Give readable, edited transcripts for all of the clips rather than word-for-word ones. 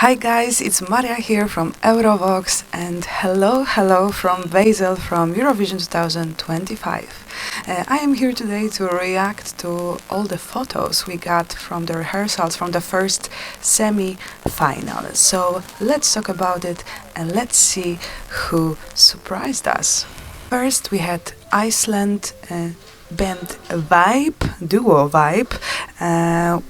Hi guys, it's Maria here from Eurovox and hello from Basel from Eurovision 2025. I am here today to react to all the photos we got from the rehearsals from the first semi-final. So let's talk about it and let's see who surprised us. First we had Iceland band duo Vibe.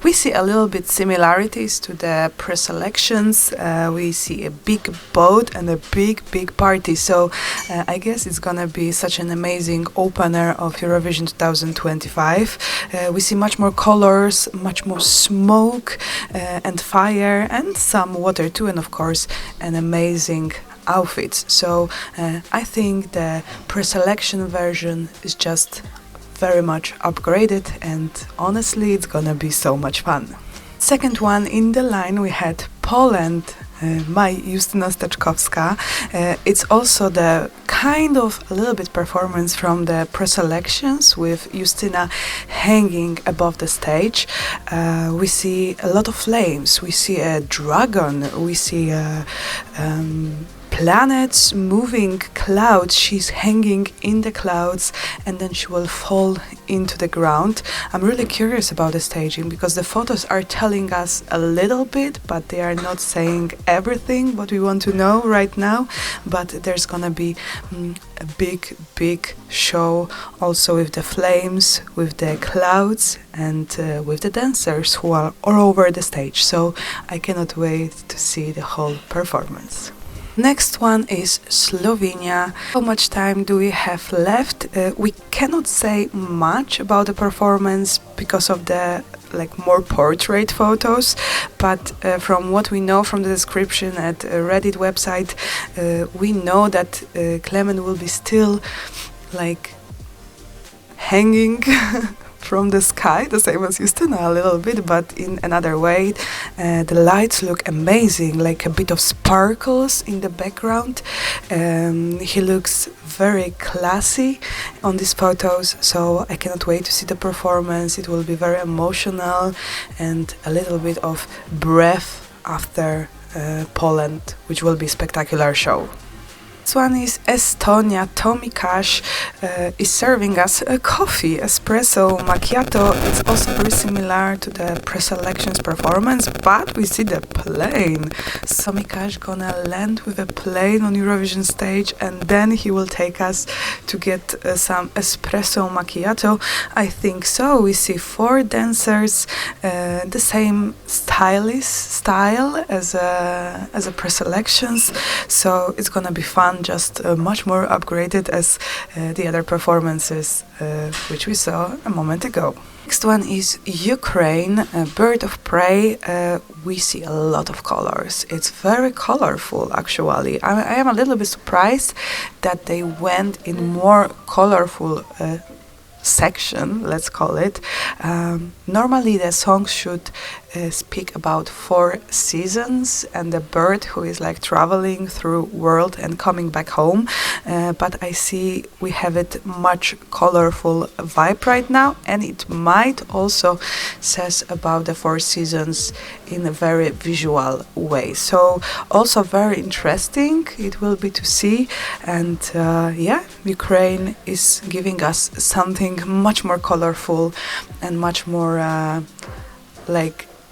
We see a little bit similarities to the pre-selections. We see a big boat and a big party. So I guess it's gonna be such an amazing opener of Eurovision 2025. We see much more colors, much more smoke and fire and some water too, and of course an amazing outfits. So I think the pre-selection version is just very much upgraded and honestly it's gonna be so much fun. Second one in the line we had Poland, my Justyna Steczkowska. It's also the kind of a little bit performance from the pre-selections with Justyna hanging above the stage. We see a lot of flames, we see a dragon, we see planets, moving clouds. She's hanging in the clouds and then she will fall into the ground. I'm really curious about the staging because the photos are telling us a little bit, but they are not saying everything what we want to know right now. But there's gonna be a big show also with the flames, with the clouds and with the dancers who are all over the stage. So I cannot wait to see the whole performance. Next one is Slovenia. How much time do we have left? We cannot say much about the performance because of the more portrait photos, but from what we know from the description at Reddit website, we know that Clement will be still hanging from the sky, the same as Justyna a little bit, but in another way. The lights look amazing, like a bit of sparkles in the background. He looks very classy on these photos, so I cannot wait to see the performance. It will be very emotional and a little bit of breath after Poland, which will be a spectacular show. This one is Estonia. Tommy Cash is serving us a coffee, espresso, macchiato. It's also very similar to the pre-selections performance, but we see the plane. Tommy Cash gonna land with a plane on Eurovision stage and then he will take us to get some espresso macchiato. I think so. We see 4 dancers, the same style as a pre-selections, so it's gonna be fun. Just much more upgraded as the other performances which we saw a moment ago. Next one is Ukraine, Bird of Prey. We see a lot of colors. It's very colorful actually. I am a little bit surprised that they went in more colorful section, let's call it. Normally the song should speak about 4 seasons and the bird who is traveling through world and coming back home, but I see we have it much colorful vibe right now, and it might also says about the 4 seasons in a very visual way. So also very interesting it will be to see, and yeah, Ukraine is giving us something much more colorful and much more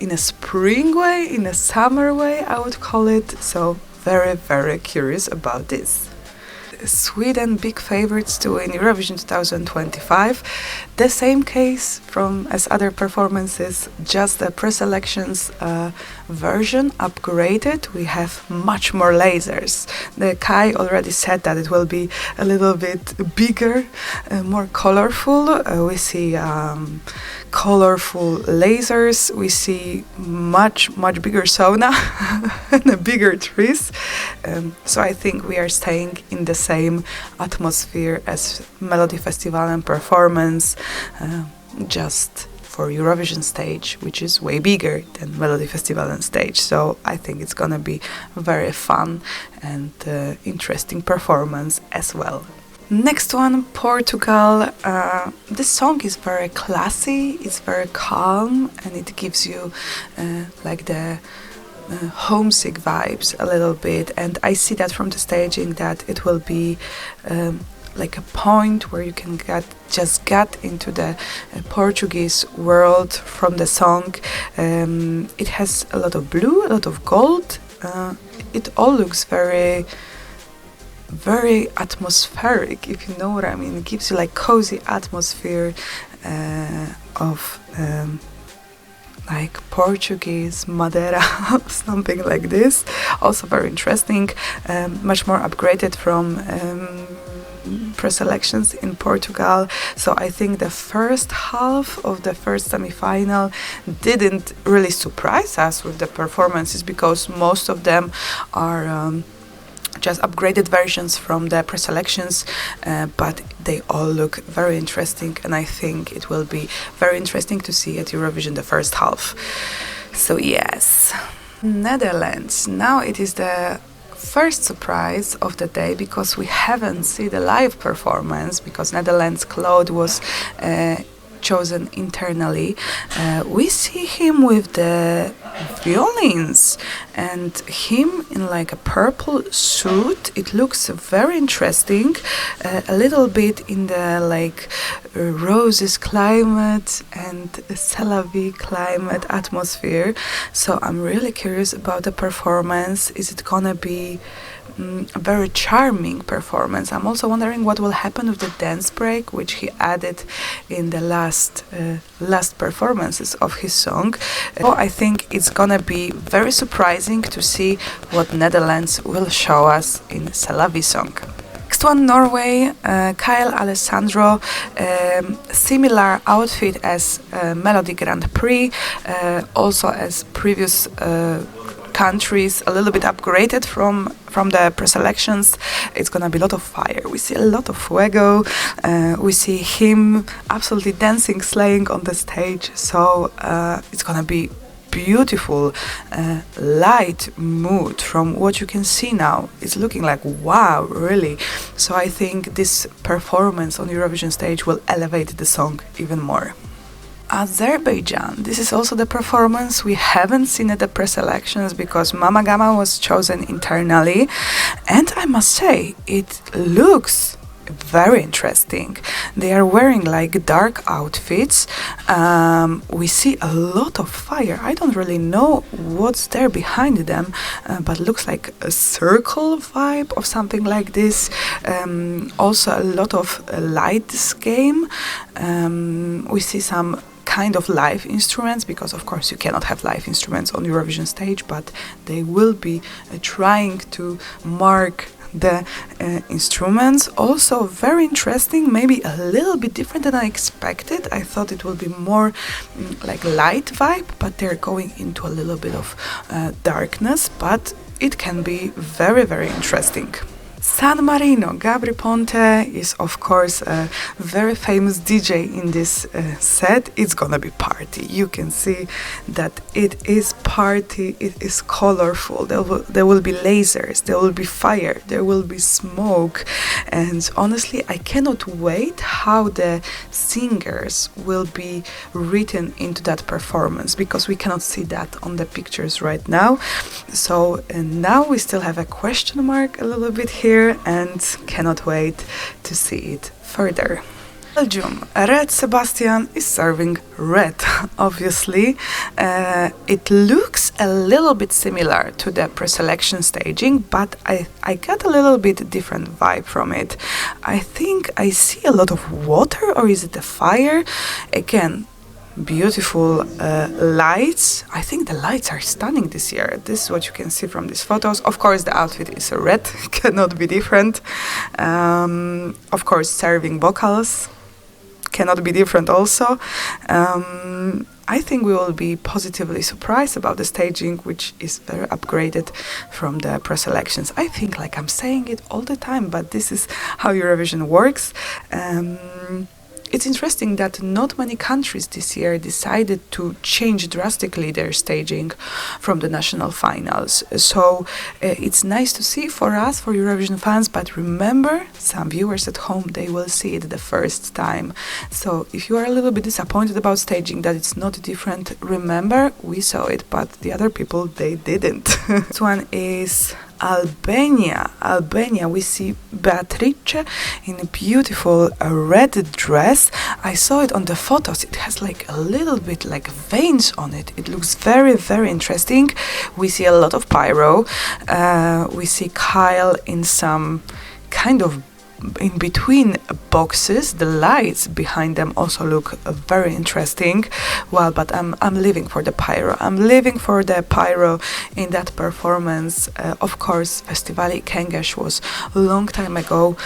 in a spring way, in a summer way, I would call it. So very curious about this. Sweden, big favorites too in Eurovision 2025. The same case as other performances, just the pre-selections version upgraded. We have much more lasers. The Kai already said that it will be a little bit bigger, more colorful. We see colorful lasers. We see much bigger sauna and bigger trees. So I think we are staying in the same atmosphere as Melody Festival and performance, just for Eurovision stage, which is way bigger than Melody Festival and stage. So I think it's gonna be very fun and interesting performance as well. Next one, Portugal. This song is very classy, it's very calm, and it gives you the homesick vibes a little bit, and I see that from the staging that it will be like a point where you can get into the Portuguese world from the song. It has a lot of blue, a lot of gold. It all looks very, very atmospheric, if you know what I mean. It gives you like cozy atmosphere of like Portuguese Madeira, something like this. Also very interesting, much more upgraded from preselections in Portugal. So I think the first half of the first semi-final didn't really surprise us with the performances, because most of them are just upgraded versions from the preselections, but they all look very interesting, and I think it will be very interesting to see at Eurovision the first half. So yes, Netherlands. Now it is the first surprise of the day, because we haven't seen the live performance, because Netherlands Claude was chosen internally. We see him with the violins and him in like a purple suit. It looks very interesting, a little bit in the like roses climate and Salavi climate atmosphere. So I'm really curious about the performance. Is it gonna be a very charming performance? I'm also wondering what will happen with the dance break, which he added in the last performances of his song. So I think it's gonna be very surprising to see what Netherlands will show us in Salavi song. Next one, Norway, Kyle Alessandro, similar outfit as Melody Grand Prix, also as previous countries, a little bit upgraded from the preselections. It's gonna be a lot of fire. We see a lot of fuego. We see him absolutely dancing, slaying on the stage. So it's gonna be beautiful, light mood from what you can see now. It's looking like wow, really. So I think this performance on Eurovision stage will elevate the song even more. Azerbaijan. This is also the performance we haven't seen at the preselections, because Mamagama was chosen internally, and I must say it looks very interesting. They are wearing like dark outfits. We see a lot of fire. I don't really know what's there behind them, but looks like a circle vibe of something like this. Also a lot of lights game. We see some kind of live instruments, because of course you cannot have live instruments on Eurovision stage, but they will be trying to mark the instruments. Also very interesting, maybe a little bit different than I expected. I thought it would be more like light vibe, but they're going into a little bit of darkness, but it can be very, very interesting. San Marino, Gabri Ponte is of course a very famous DJ in this set. It's gonna be party. You can see that it is party, it is colorful. There will be lasers, there will be fire, there will be smoke, and honestly I cannot wait how the singers will be written into that performance, because we cannot see that on the pictures right now. So now we still have a question mark a little bit here, and cannot wait to see it further. Belgium, red Sebastian is serving red, obviously. It looks a little bit similar to the preselection staging, but I got a little bit different vibe from it. I think I see a lot of water, or is it the fire? Again, beautiful lights. I think the lights are stunning this year. This is what you can see from these photos. Of course the outfit is a red, cannot be different. Of course serving vocals cannot be different also. I think we will be positively surprised about the staging, which is very upgraded from the preselections. I think like I'm saying it all the time, but this is how Eurovision works. it's interesting that not many countries this year decided to change drastically their staging from the national finals. So it's nice to see for us, for Eurovision fans, but remember, some viewers at home, they will see it the first time. So if you are a little bit disappointed about staging, that it's not different, remember, we saw it, but the other people, they didn't. This one is Albania. Albania, we see Beatrice in a beautiful red dress. I saw it on the photos. It has like a little bit like veins on it. It looks very, very interesting. We see a lot of pyro. We see Kyle in some kind of in between boxes. The lights behind them also look very interesting. Well, but I'm living for the pyro. I'm living for the pyro in that performance. Of course, Festivali Kengesh was a long time ago,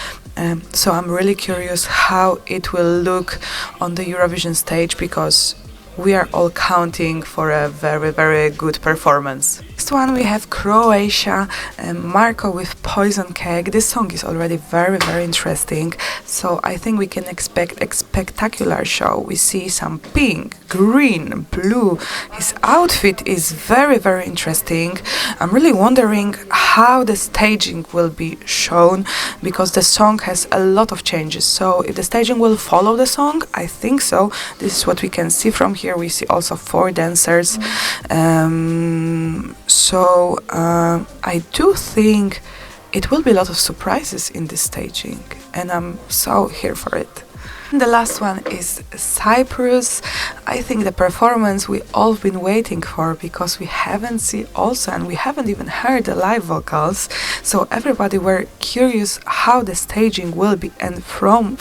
so I'm really curious how it will look on the Eurovision stage, because we are all counting for a very, very good performance. Next one we have Croatia, Marko with Poison Cake. This song is already very, very interesting, so I think we can expect a spectacular show. We see some pink, green, blue. His outfit is very, very interesting. I'm really wondering how the staging will be shown, because the song has a lot of changes. So if the staging will follow the song, I think so. This is what we can see from here. We see also 4 dancers. I do think it will be a lot of surprises in this staging, and I'm so here for it. The last one is Cyprus. I think the performance we all been waiting for, because we haven't seen also, and we haven't even heard the live vocals. So everybody were curious how the staging will be. And from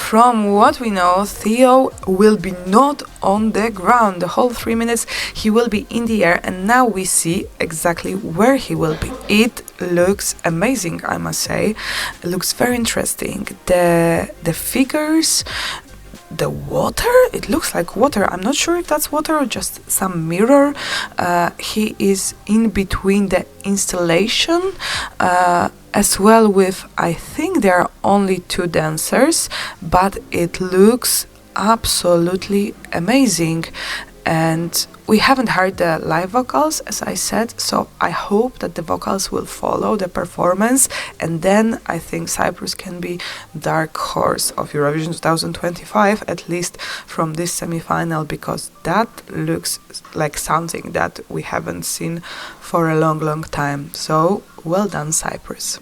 what we know, Theo will be not on the ground the whole 3 minutes. He will be in the air, and now we see exactly where he will be. It looks amazing, I must say. It looks very interesting. The figures, the water, it looks like water. I'm not sure if that's water or just some mirror. He is in between the installation, as well with, I think there are only 2 dancers, but it looks absolutely amazing. And we haven't heard the live vocals, as I said, so I hope that the vocals will follow the performance, and then I think Cyprus can be dark horse of Eurovision 2025, at least from this semi-final, because that looks like something that we haven't seen for a long, long time. So well done, Cyprus.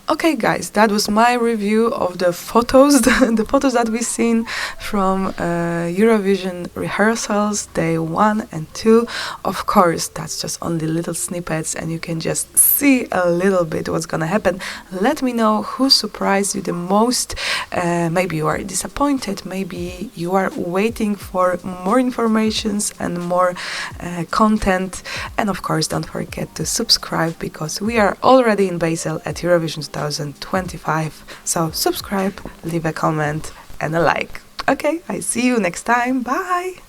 Okay, guys, that was my review of the photos, the photos that we've seen from Eurovision rehearsals day 1 and 2. Of course, that's just only little snippets, and you can just see a little bit what's gonna happen. Let me know who surprised you the most. Maybe you are disappointed, maybe you are waiting for more informations and more content. And of course, don't forget to subscribe, because we are already in Basel at Eurovision 2025. So subscribe, leave a comment and a like. Okay, I see you next time. Bye!